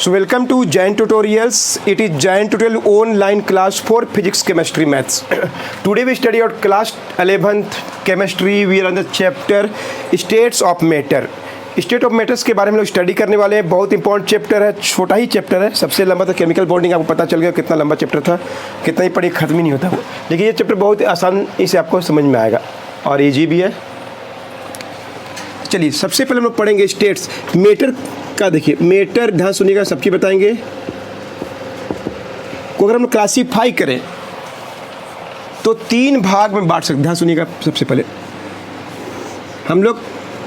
So welcome to Giant Tutorials. It is Giant Tutorial online class for physics, chemistry, maths. Today we study out class 11th chemistry. We are on the chapter states of matter. State of matters के बारे में लोग study करने वाले हैं। बहुत important chapter है, छोटा ही चैप्टर है। सबसे लंबा था केमिकल बॉन्डिंग, आपको पता चल गया कितना लंबा चैप्टर था, कितना ही पढ़े खत्म ही नहीं होता वो। लेकिन ये चैप्टर बहुत आसानी से आपको समझ में आएगा और ईजी भी है। चलिए सबसे पहले हम लोग पढ़ेंगे स्टेट्स मैटर का। देखिए मैटर, ध्यान सुनिएगा, सब चीज़ बताएंगे को अगर हम क्लासीफाई करें तो 3 भाग में बांट सकते। ध्यान सुनिएगा, सबसे पहले हम लोग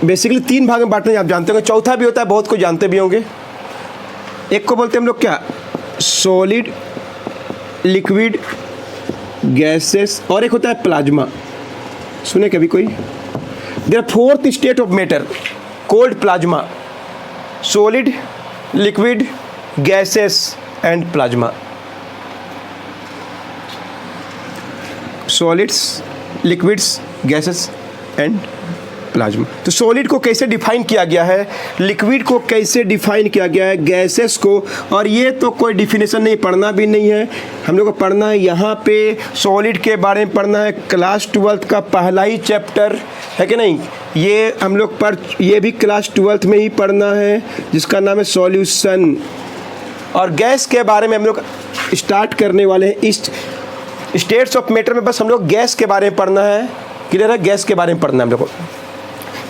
बेसिकली 3 भाग में बांटते हैं। आप जानते होंगे, चौथा भी होता है, बहुत को जानते भी होंगे। एक को बोलते हैं हम लोग क्या, सॉलिड, लिक्विड, गैसेस, और एक होता है प्लाज्मा। सुने कभी कोई? There fourth state of matter called plasma, solid, liquid, gases and plasma. Solids, liquids, gases and plasma. तो सॉलिड को कैसे डिफाइन किया गया है, लिक्विड को कैसे डिफाइन किया गया है, गैसेस को, और ये तो कोई डिफिनेशन नहीं, पढ़ना भी नहीं है हम लोग को। पढ़ना है यहाँ पे सॉलिड के बारे में पढ़ना है। क्लास 12th का पहला ही चैप्टर है कि नहीं, ये हम लोग ये भी क्लास 12th में ही पढ़ना है, जिसका नाम है सॉल्यूशन। और गैस के बारे में हम लोग स्टार्ट करने वाले हैं। इस स्टेट्स ऑफ मैटर में बस हम लोग गैस के बारे में पढ़ना है। क्लियर है? गैस के बारे में पढ़ना है हम लोग को।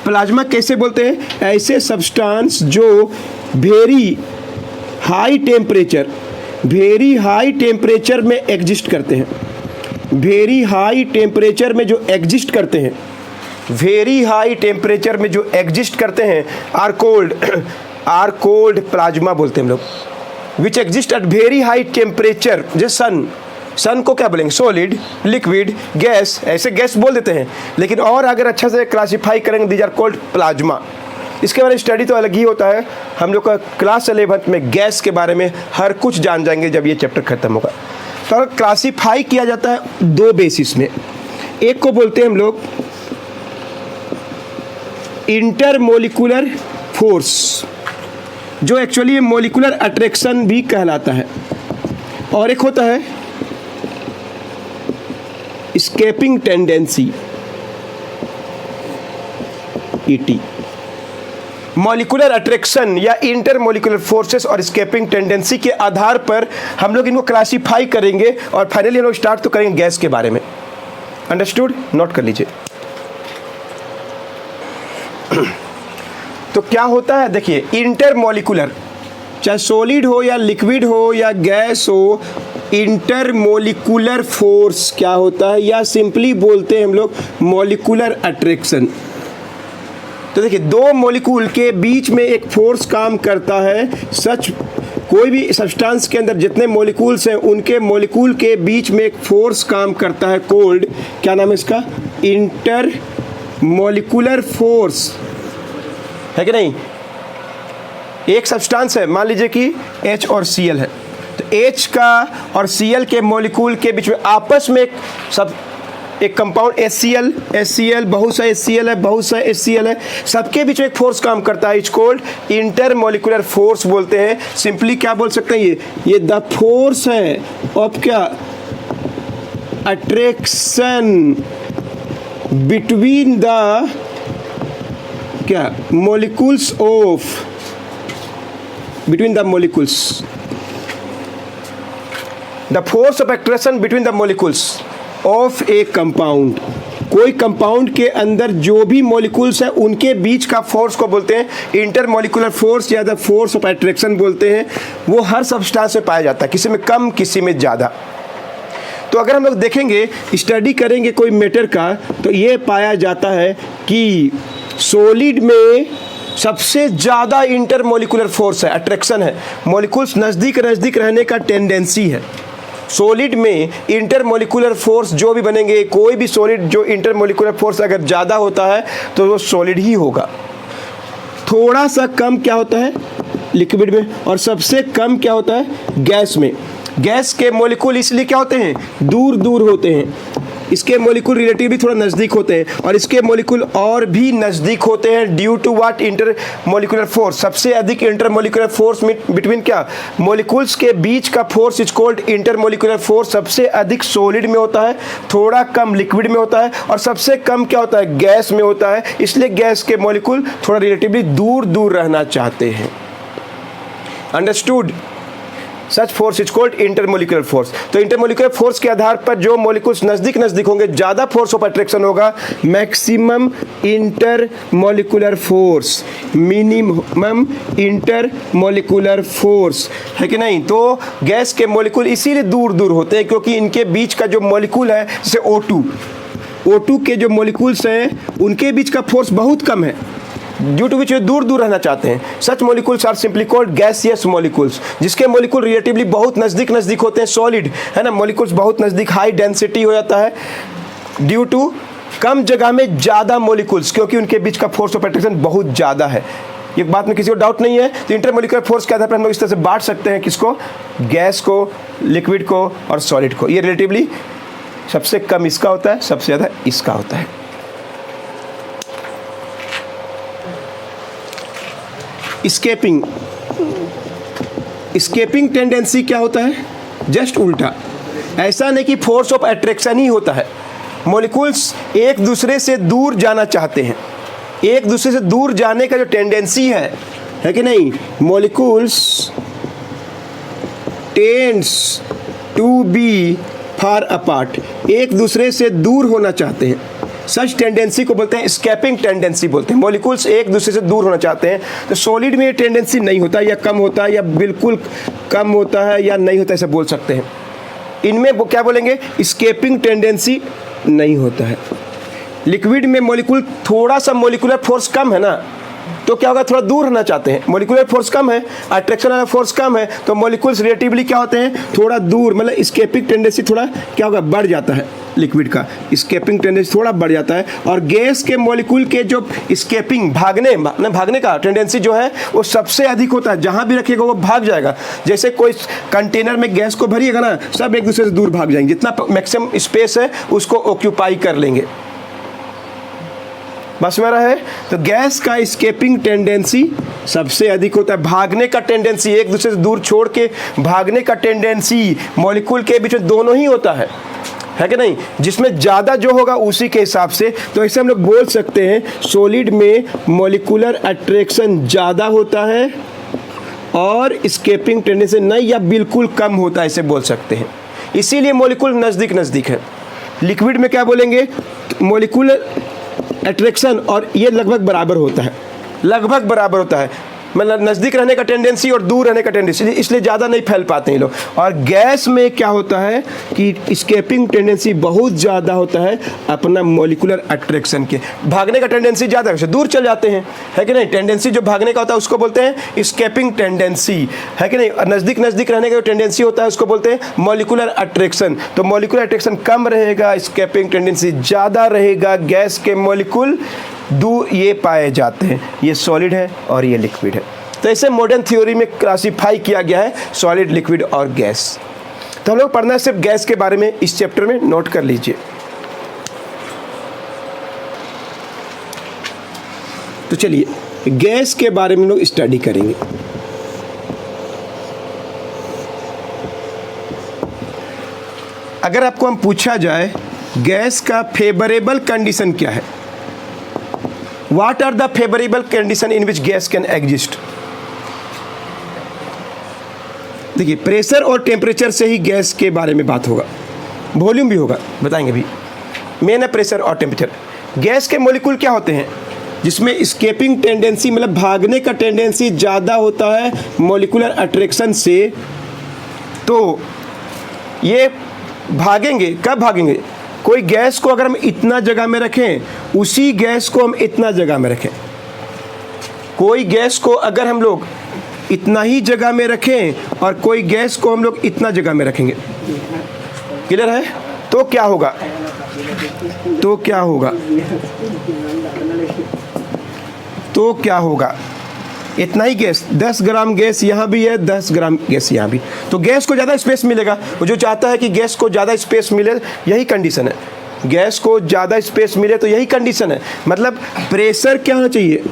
प्लाज्मा कैसे बोलते हैं? ऐसे सब्सटेंस जो वेरी हाई टेम्परेचर में एग्जिस्ट करते हैं। वेरी हाई टेम्परेचर में जो एग्जिस्ट करते हैं, वेरी हाई टेम्परेचर में जो एग्जिस्ट करते हैं आर कोल्ड प्लाज्मा बोलते हैं हम लोग। Which exist at very high temperature, जैसे सन को क्या बोलेंगे, सॉलिड, लिक्विड, गैस, ऐसे गैस बोल देते हैं। लेकिन और अगर अच्छा से क्लासिफाई करेंगे, दीज आर कॉल्ड प्लाज्मा। इसके बारे में स्टडी तो अलग ही होता है। हम लोग का क्लास 11th में गैस के बारे में हर कुछ जान जाएंगे जब ये चैप्टर खत्म होगा। तो अगर क्लासिफाई किया जाता है 2 बेसिस में। एक को बोलते हैं हम लोग इंटरमोलिकुलर फोर्स, जो एक्चुअली मोलिकुलर अट्रैक्शन भी कहलाता है, और एक होता है escaping tendency, ET. Molecular attraction या इंटरमोलिकुलर फोर्सेस और स्केपिंग टेंडेंसी के आधार पर हम लोग इनको क्लासिफाई करेंगे और फाइनली हम लोग स्टार्ट तो करेंगे गैस के बारे में। अंडरस्टूड? नोट कर लीजिए। तो क्या होता है, देखिए इंटरमोलिकुलर, चाहे सॉलिड हो या लिक्विड हो या गैस हो, इंटरमोलिकुलर फोर्स क्या होता है, या सिंपली बोलते हैं हम लोग मॉलिकुलर अट्रैक्शन। तो देखिए 2 मॉलिक्यूल के बीच में एक फोर्स काम करता है। सच कोई भी सब्सटेंस के अंदर जितने मॉलिक्यूल्स हैं उनके मॉलिक्यूल के बीच में एक फोर्स काम करता है, कोल्ड, क्या नाम है इसका, इंटरमोलिकुलर फोर्स, है कि नहीं। एक सब्सटेंस है, मान लीजिए कि H और Cl है, तो H का और Cl के मॉलिक्यूल के बीच में आपस में एक कंपाउंड HCl, बहुत सा HCl है, बहुत सा HCl है, सबके बीच में एक फोर्स काम करता है। इट्स कॉल्ड इंटरमोलिकुलर फोर्स बोलते हैं। सिंपली क्या बोल सकते हैं, ये द फोर्स है ऑफ क्या, अट्रैक्शन बिटवीन द क्या, molecules of, between the molecules, the force of attraction between the molecules of a compound। कोई कंपाउंड के अंदर जो भी मॉलिक्यूल्स हैं उनके बीच का फोर्स को बोलते हैं इंटरमोलिकुलर फोर्स या द फोर्स ऑफ अट्रैक्शन बोलते हैं। वो हर सब्सटेंस में पाया जाता है, किसी में कम, किसी में ज़्यादा। तो अगर हम लोग देखेंगे, स्टडी करेंगे कोई मैटर का, तो ये पाया जाता है कि सॉलिड में सबसे ज़्यादा इंटरमोलिकुलर फोर्स है, अट्रैक्शन है, मॉलिक्यूल्स नज़दीक रहने का टेंडेंसी है। सॉलिड में इंटरमोलिकुलर फोर्स जो भी बनेंगे, कोई भी सॉलिड जो इंटरमोलिकुलर फोर्स अगर ज़्यादा होता है तो वो सॉलिड ही होगा। थोड़ा सा कम क्या होता है लिक्विड में, और सबसे कम क्या होता है गैस में। गैस के मॉलिक्यूल इसलिए क्या होते हैं, दूर दूर होते हैं, इसके मॉलिक्यूल रिलेटिवली थोड़ा नज़दीक होते हैं और इसके मॉलिक्यूल और भी नज़दीक होते हैं due to what, intermolecular force. सबसे अधिक इंटर मॉलिक्यूलर फोर्स बिटवीन क्या, मॉलिक्यूल्स के बीच का force is called intermolecular force. सबसे अधिक सॉलिड में होता है, थोड़ा कम लिक्विड में होता है और सबसे कम क्या होता है, गैस में होता है। इसलिए गैस के मॉलिक्यूल थोड़ा रिलेटिवली दूर दूर रहना चाहते हैं। Understood? Such force is called intermolecular force. तो इंटरमोलिकुलर फोर्स के आधार पर जो मॉलिक्यूल्स नजदीक नजदीक होंगे ज्यादा फोर्स ऑफ अट्रैक्शन होगा, maximum intermolecular force, minimum intermolecular force, है कि नहीं। तो गैस के मॉलिक्यूल इसीलिए दूर दूर होते हैं क्योंकि इनके बीच का जो मॉलिक्यूल है, जैसे O2 के जो मॉलिक्यूल्स हैं उनके बीच का फोर्स बहुत कम है, ड्यू टू विच वे दूर दूर रहना चाहते हैं। Such molecules are simply called gaseous molecules, जिसके मॉलिक्यूल रिलेटिवली बहुत नज़दीक नज़दीक होते हैं, सॉलिड है ना, मॉलिक्यूल्स बहुत नज़दीक, हाई डेंसिटी हो जाता है ड्यू टू कम जगह में ज़्यादा मॉलिक्यूल्स, क्योंकि उनके बीच का फोर्स ऑफ अट्रैक्शन बहुत ज़्यादा है। ये बात में किसी को डाउट नहीं है। तो इंटरमॉलिक्यूलर फोर्स के आधार पर हम लोग इस तरह से बांट सकते हैं, किसको, गैस को, लिक्विड को और सॉलिड को। ये रिलेटिवली सबसे कम इसका होता है, सबसे ज़्यादा इसका होता है। स्केपिंग टेंडेंसी क्या होता है, जस्ट उल्टा। ऐसा नहीं कि फोर्स ऑफ अट्रैक्शन ही होता है, मॉलिक्यूल्स एक दूसरे से दूर जाना चाहते हैं। एक दूसरे से दूर जाने का जो टेंडेंसी है कि नहीं, molecules tends to be far apart, एक दूसरे से दूर होना चाहते हैं। सच टेंडेंसी को बोलते हैं स्केपिंग टेंडेंसी बोलते हैं। मॉलिक्यूल्स एक दूसरे से दूर होना चाहते हैं। तो सॉलिड में ये टेंडेंसी नहीं होता, या कम होता है, या बिल्कुल कम होता है, या नहीं होता, ऐसा बोल सकते हैं। इनमें वो क्या बोलेंगे, स्केपिंग टेंडेंसी नहीं होता है। लिक्विड में मॉलिक्यूल थोड़ा सा मॉलिक्यूलर फोर्स कम है ना, तो क्या होगा, थोड़ा दूर रहना चाहते हैं, मॉलिक्यूलर फोर्स कम है, अट्रैक्शन वाला फोर्स कम है, तो मॉलिक्यूल्स रिलेटिवली क्या होते हैं, थोड़ा दूर, मतलब स्केपिंग टेंडेंसी थोड़ा क्या होगा, बढ़ जाता है। लिक्विड का स्केपिंग टेंडेंसी थोड़ा बढ़ जाता है। और गैस के मॉलिक्यूल के जो स्केपिंग, भागने का टेंडेंसी जो है वो सबसे अधिक होता है। जहाँ भी रखिएगा वो भाग जाएगा। जैसे कोई कंटेनर में गैस को भरिएगा ना, सब एक दूसरे से दूर भाग जाएंगे, जितना मैक्सिमम स्पेस है उसको ऑक्यूपाई कर लेंगे। बस में रहा है। तो गैस का स्केपिंग टेंडेंसी सबसे अधिक होता है। भागने का टेंडेंसी, एक दूसरे से दूर छोड़ के भागने का टेंडेंसी मॉलिक्यूल के बीच में दोनों ही होता है कि नहीं, जिसमें ज़्यादा जो होगा उसी के हिसाब से। तो ऐसे हम लोग बोल सकते हैं सॉलिड में मॉलिक्यूलर अट्रैक्शन ज़्यादा होता है और स्केपिंग टेंडेंसी नहीं या बिल्कुल कम होता है, ऐसे बोल सकते हैं। इसीलिए मॉलिक्यूल नज़दीक नज़दीक है। लिक्विड में क्या बोलेंगे, मॉलिक्यूलर अट्रैक्शन और ये लगभग बराबर होता है, लगभग बराबर होता है, मतलब नज़दीक रहने का टेंडेंसी और दूर रहने का टेंडेंसी, इसलिए ज़्यादा नहीं फैल पाते हैं लोग। और गैस में क्या होता है कि स्केपिंग टेंडेंसी बहुत ज़्यादा होता है अपना मॉलिक्यूलर अट्रैक्शन के, भागने का टेंडेंसी ज़्यादा है, दूर चल जाते हैं, है कि नहीं। टेंडेंसी जो भागने का होता है उसको बोलते हैं स्केपिंग टेंडेंसी, है कि नहीं। और नज़दीक नज़दीक रहने का जो टेंडेंसी होता है उसको बोलते हैं मॉलिक्यूलर अट्रैक्शन। तो मॉलिक्यूलर अट्रैक्शन कम रहेगा, स्केपिंग टेंडेंसी ज़्यादा रहेगा। गैस के मॉलिक्यूल दूर ये पाए जाते हैं, ये सॉलिड है और ये लिक्विड है। तो ऐसे मॉडर्न थ्योरी में क्लासिफाई किया गया है सॉलिड, लिक्विड और गैस। तो हम लोग पढ़ना है सिर्फ गैस के बारे में इस चैप्टर में, नोट कर लीजिए। तो चलिए गैस के बारे में लोग स्टडी करेंगे। अगर आपको हम पूछा जाए गैस का फेवरेबल कंडीशन क्या है, What are the favorable condition in which gas can exist? देखिए, प्रेशर और टेम्परेचर से ही गैस के बारे में बात होगा, वॉल्यूम भी होगा, बताएंगे भी। मेन है प्रेशर और टेम्परेचर। गैस के मॉलिक्यूल क्या होते हैं, जिसमें स्केपिंग टेंडेंसी मतलब भागने का टेंडेंसी ज़्यादा होता है मॉलिक्यूलर अट्रैक्शन से। तो ये भागेंगे, कब भागेंगे, कोई गैस को अगर हम इतना जगह में रखें, उसी गैस को हम इतना जगह में रखें, कोई गैस को अगर हम लोग इतना ही जगह में रखें और कोई गैस को हम लोग इतना जगह में रखेंगे, क्लियर है, तो क्या होगा, तो क्या होगा, तो क्या होगा, इतना ही गैस, 10 ग्राम गैस यहाँ भी है, 10 ग्राम गैस यहाँ भी, तो गैस को ज़्यादा स्पेस मिलेगा। वो जो चाहता है कि गैस को ज़्यादा स्पेस मिले, यही कंडीशन है। गैस को ज़्यादा स्पेस मिले, तो यही कंडीशन है। मतलब प्रेशर क्या होना चाहिए,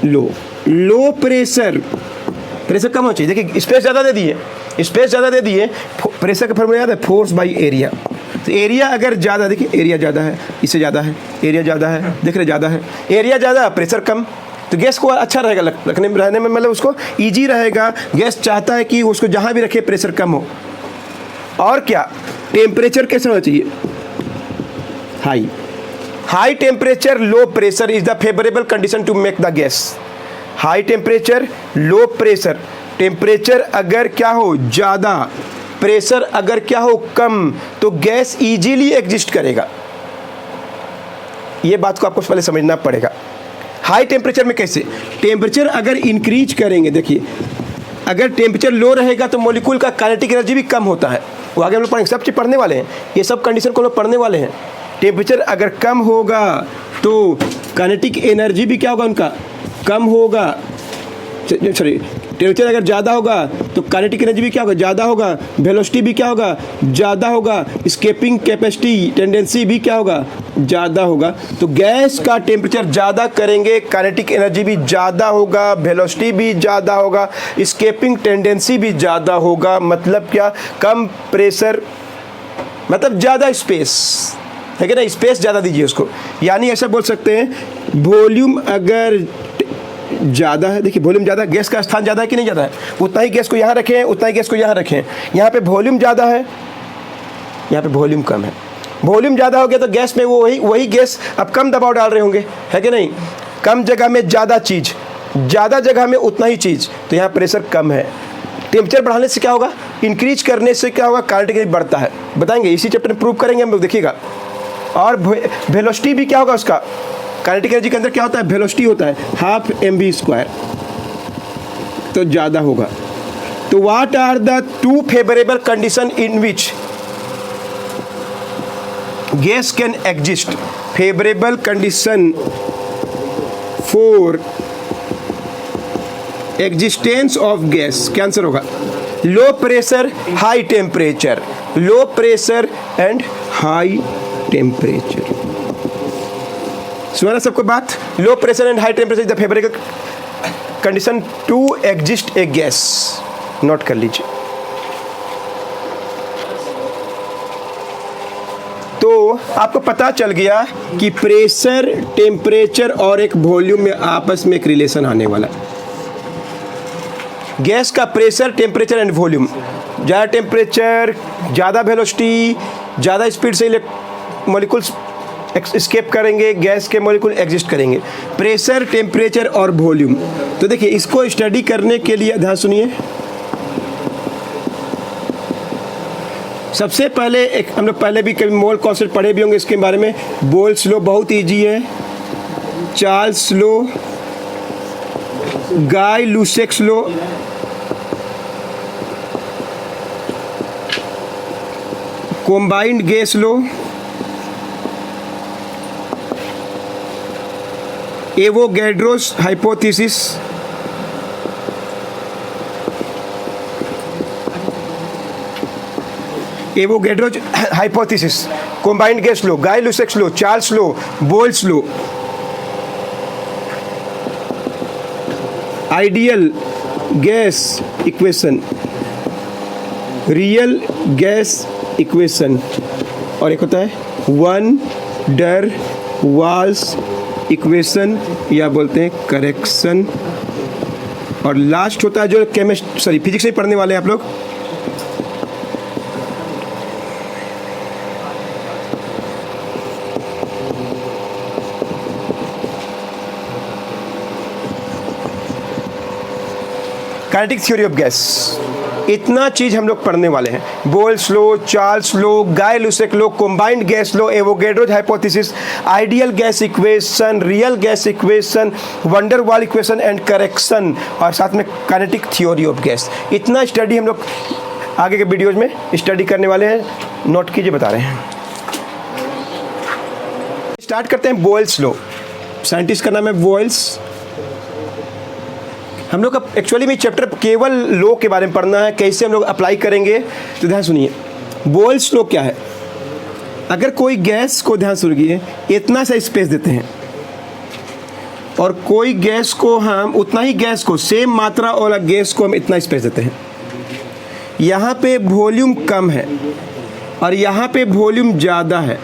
लो प्रेशर कम होना चाहिए। देखिए स्पेस ज़्यादा दे दिए, प्रेशर का फॉर्मूला याद है, फोर्स बाई एरिया। तो एरिया अगर ज़्यादा, देखिए एरिया ज़्यादा है, इससे ज़्यादा है, एरिया ज़्यादा है, देख रहे ज़्यादा है, एरिया ज़्यादा, प्रेशर रखम, तो गैस को अच्छा रहेगा रखने में, रहने में, मतलब उसको ईजी रहेगा। गैस चाहता है कि उसको जहाँ भी रखे प्रेशर कम हो। और क्या, टेम्परेचर कैसा होना चाहिए, high temperature low pressure is the favourable condition to make the gas. High temperature low pressure, temperature अगर क्या हो ज़्यादा, प्रेशर अगर क्या हो कम, तो गैस इजीली एग्जिस्ट करेगा। ये बात को आपको पहले समझना पड़ेगा। हाई टेम्परेचर में कैसे, टेम्परेचर अगर इंक्रीज करेंगे, देखिए अगर टेम्परेचर लो रहेगा तो मॉलिक्यूल का काइनेटिक एनर्जी भी कम होता है। वो आगे हम लोग पढ़ेंगे, सब चीज़ पढ़ने वाले हैं, ये सब कंडीशन को हम लोग पढ़ने वाले हैं। टेम्परेचर अगर कम होगा तो काइनेटिक एनर्जी भी क्या होगा, उनका कम होगा। सॉरी, टेम्परेचर अगर ज़्यादा होगा तो काइनेटिक एनर्जी भी क्या होगा, ज़्यादा होगा। वेलोसिटी भी क्या होगा, ज़्यादा होगा। एस्केपिंग कैपेसिटी, टेंडेंसी भी क्या होगा, ज़्यादा होगा। तो गैस का टेम्परेचर ज़्यादा करेंगे, काइनेटिक एनर्जी भी ज़्यादा होगा, वेलोसिटी भी ज़्यादा होगा, एस्केपिंग टेंडेंसी भी ज़्यादा होगा। मतलब क्या, कम प्रेशर मतलब ज़्यादा स्पेस है कि ना, स्पेस ज़्यादा दीजिए उसको। यानी ऐसा बोल सकते हैं, वॉल्यूम अगर ज़्यादा है, देखिए वॉल्यूम ज़्यादा, गैस का स्थान ज़्यादा है कि नहीं ज़्यादा है, उतना ही गैस को यहाँ रखें, उतना ही गैस को यहाँ रखें। यहाँ पे वॉल्यूम ज़्यादा है, यहाँ पे वॉल्यूम कम है। वॉल्यूम ज़्यादा हो गया तो गैस में वो वही गैस अब कम दबाव डाल रहे होंगे, है कि नहीं। कम जगह में ज़्यादा चीज़, ज़्यादा जगह में उतना ही चीज़, तो यहाँ प्रेशर कम है। टेम्परेचर बढ़ाने से क्या होगा, इंक्रीज करने से क्या होगा, काइनेटिक एनर्जी बढ़ता है। बताएंगे, इसी चैप्टर में प्रूव करेंगे हम लोग, देखिएगा। और वेलोसिटी भी क्या होगा उसका, काइनेटिक एनर्जी के अंदर क्या होता है, वेलोसिटी होता है ½ mv², तो ज़्यादा होगा। तो what are the 2 favourable condition in which gas can exist. Favourable condition for existence of gas, क्या आंसर होगा, low pressure high temperature, low pressure and high temperature. सुना सबको बात, low pressure and high temperature is the favourable condition to exist a gas. Note कर लीजिए। तो आपको पता चल गया कि प्रेशर, टेम्परेचर और एक वॉल्यूम में आपस में एक रिलेशन आने वाला है। गैस का प्रेशर, टेम्परेचर एंड वॉल्यूम, ज़्यादा टेम्परेचर, ज़्यादा वेलोसिटी, ज़्यादा स्पीड से मॉलिक्यूल्स एस्केप करेंगे, गैस के मॉलिक्यूल एग्जिस्ट करेंगे। प्रेशर, टेम्परेचर और वॉल्यूम। तो देखिए इसको स्टडी करने के लिए ध्यान सुनिए। सबसे पहले एक हम लोग पहले भी कभी मोल कॉन्सेप्ट पढ़े भी होंगे इसके बारे में। बोल्स लॉ बहुत इजी है, Charles law, Gay Lussac's law, combined gas law, Avogadro's hypothesis, Avogadro's hypothesis, combined gas law, Gay Lussac's law, Charles law, Boyle's law, ideal gas equation, real gas equation, और एक होता है one डर Waals equation या बोलते हैं correction, और last होता है जो फिजिक्स में पढ़ने वाले हैं आप लोग, काइनेटिक थ्योरी ऑफ गैस। इतना चीज़ हम लोग पढ़ने वाले हैं। Boyle's law, Charles law, Gay Lussac law, combined gas law, Avogadro's hypothesis, ideal gas equation, real gas equation, van der Waal equation and correction, और साथ में काइनेटिक थ्योरी ऑफ गैस। इतना स्टडी हम लोग आगे के वीडियोज़ में स्टडी करने वाले हैं। नोट कीजिए, बता रहे हैं। स्टार्ट करते हैं बोल्स लॉ। साइंटिस्ट का नाम है बोल्स। हम लोग का एक्चुअली में चैप्टर केवल लॉ के बारे में पढ़ना है, कैसे हम लोग अप्लाई करेंगे। तो ध्यान सुनिए, बोल्स लॉ क्या है। अगर कोई गैस को, ध्यान सुनिए, इतना सा स्पेस देते हैं और कोई गैस को हम उतना ही गैस को, सेम मात्रा वाला गैस को हम इतना स्पेस देते हैं, यहाँ पे वॉल्यूम कम है और यहाँ पे वॉल्यूम ज़्यादा है,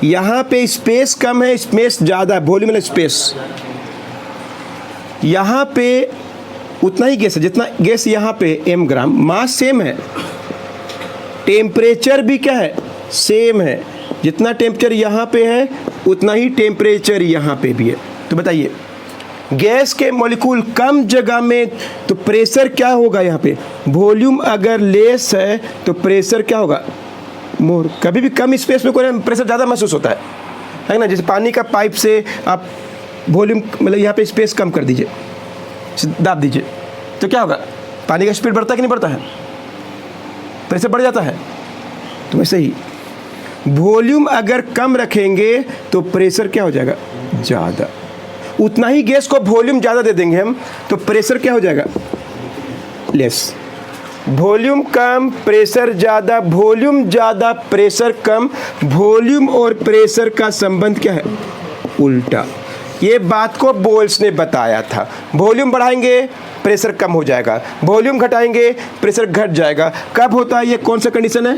यहाँ पे स्पेस कम है, स्पेस ज़्यादा है, वॉल्यूम मतलब स्पेस, यहाँ पे उतना ही गैस है जितना गैस यहाँ पे m ग्राम, मास सेम है, टेम्परेचर भी क्या है, सेम है, जितना टेम्परेचर यहाँ पे है उतना ही टेम्परेचर यहाँ पे भी है। तो बताइए गैस के मॉलिक्यूल कम जगह में तो प्रेशर क्या होगा, यहाँ पे वॉल्यूम अगर लेस है तो प्रेशर क्या होगा, मोर। कभी भी कम स्पेस में कोई प्रेशर ज़्यादा महसूस होता है ना। जैसे पानी का पाइप से आप वॉल्यूम मतलब यहाँ पे स्पेस कम कर दीजिए, दाब दीजिए, तो क्या होगा, पानी का स्पीड बढ़ता है कि नहीं बढ़ता है, प्रेशर बढ़ जाता है। तो वैसे ही वॉल्यूम अगर कम रखेंगे तो प्रेशर क्या हो जाएगा, ज़्यादा। उतना ही गैस को वॉल्यूम ज़्यादा दे देंगे हम तो प्रेशर क्या हो जाएगा, लेस। वॉल्यूम कम प्रेशर ज़्यादा, वॉल्यूम ज़्यादा प्रेशर कम, वॉल्यूम और प्रेशर का संबंध क्या है, उल्टा। ये बात को बोल्स ने बताया था। वॉल्यूम बढ़ाएंगे प्रेशर कम हो जाएगा, वॉल्यूम घटाएंगे प्रेशर घट जाएगा। कब होता है ये, कौन सा कंडीशन है,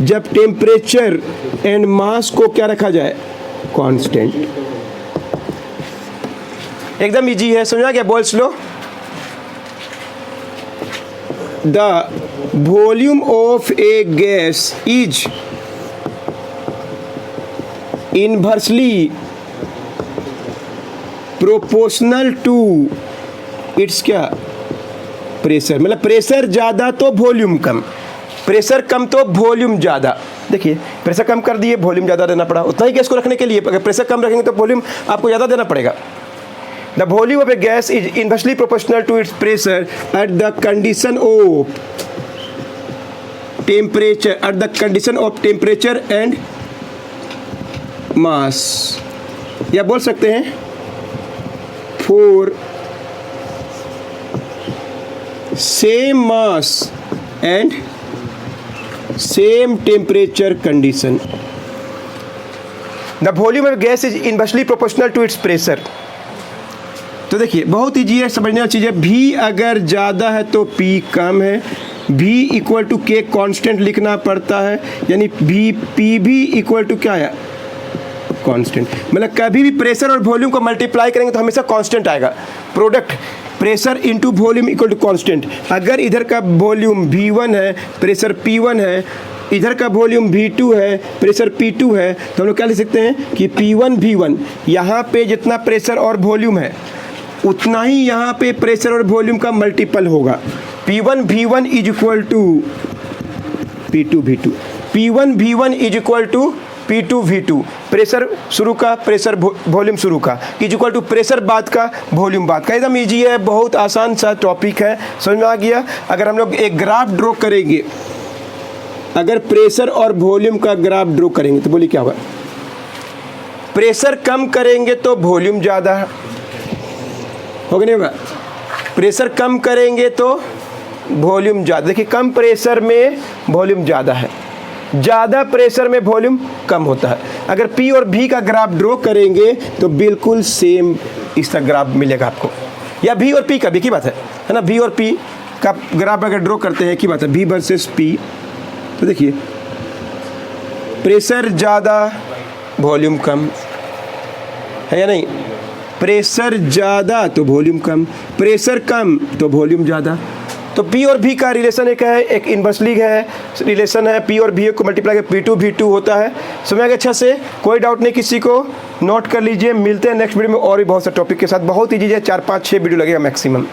जब टेम्परेचर एंड मास को क्या रखा जाए, कांस्टेंट। एकदम इजी है, समझा गया Boyle's law. The volume of a gas is inversely proportional to its क्या, प्रेशर। मतलब प्रेशर ज़्यादा तो वॉल्यूम कम, प्रेशर कम तो वॉल्यूम ज़्यादा। देखिए प्रेशर कम कर दिए, वॉल्यूम ज़्यादा देना पड़ा, उतना ही गैस को रखने के लिए। अगर प्रेशर कम रखेंगे तो वॉल्यूम आपको ज़्यादा देना पड़ेगा। The volume of a gas is inversely proportional to its pressure at the condition of temperature, at the condition of temperature and mass. या बोल सकते हैं for same mass and same temperature condition the volume of gas is inversely proportional to its pressure. तो देखिए बहुत easy है, समझने वाली चीज़ है। V अगर ज़्यादा है तो P कम है, V equal to K constant लिखना पड़ता है, यानी P भी इक्वल टू क्या है, कांस्टेंट। मतलब कभी भी प्रेशर और वॉल्यूम को मल्टीप्लाई करेंगे तो हमेशा कांस्टेंट आएगा। Product pressure into volume equal to constant. अगर इधर का वॉल्यूम V1 है, प्रेशर P1 है, इधर का वॉल्यूम V2 है, प्रेशर P2 है, तो हम लोग क्या लिख सकते हैं कि P1 V1, यहाँ पे जितना प्रेशर और वॉल्यूम है उतना ही यहाँ पे प्रेशर और वॉल्यूम का मल्टीपल होगा। P1 V1 is equal to P2 V2, P1 V1 is equal to P2 V2। Pressure शुरू का, प्रेशर वॉल्यूम शुरू का, इज इक्वल टू प्रेशर बाद का, वॉल्यूम बाद का। एकदम ईजी है, बहुत आसान सा टॉपिक है, समझ में आ गया। अगर हम लोग एक ग्राफ ड्रॉ करेंगे, अगर प्रेशर और वॉल्यूम का ग्राफ ड्रॉ करेंगे तो बोलिए क्या होगा, प्रेशर कम करेंगे तो वॉल्यूम ज़्यादा होगा, नहीं होगा, प्रेशर कम करेंगे तो वॉल्यूम ज़्यादा। देखिए कम प्रेशर में वॉल्यूम ज़्यादा है, ज़्यादा प्रेशर में वॉल्यूम कम होता है। अगर P और V का ग्राफ ड्रॉ करेंगे तो बिल्कुल सेम इसका ग्राफ मिलेगा आपको, या V और P का भी की बात है ना। V और P का ग्राफ अगर ड्रॉ करते हैं की बात है, V वर्सेस P, तो देखिए प्रेशर ज़्यादा वॉल्यूम कम है या नहीं, प्रेशर ज़्यादा तो वॉल्यूम कम, प्रेशर कम तो वॉल्यूम ज़्यादा। तो P और V का रिलेशन एक है, एक इन्वर्सली है रिलेशन है, P और V को मल्टीप्लाई कर P2 V2 होता है। समझ गए अच्छा से, कोई डाउट नहीं किसी को, नोट कर लीजिए। मिलते हैं नेक्स्ट वीडियो में और भी बहुत से टॉपिक के साथ। बहुत ईजी है, 4 5 6 वीडियो लगेगा मैक्सिमम।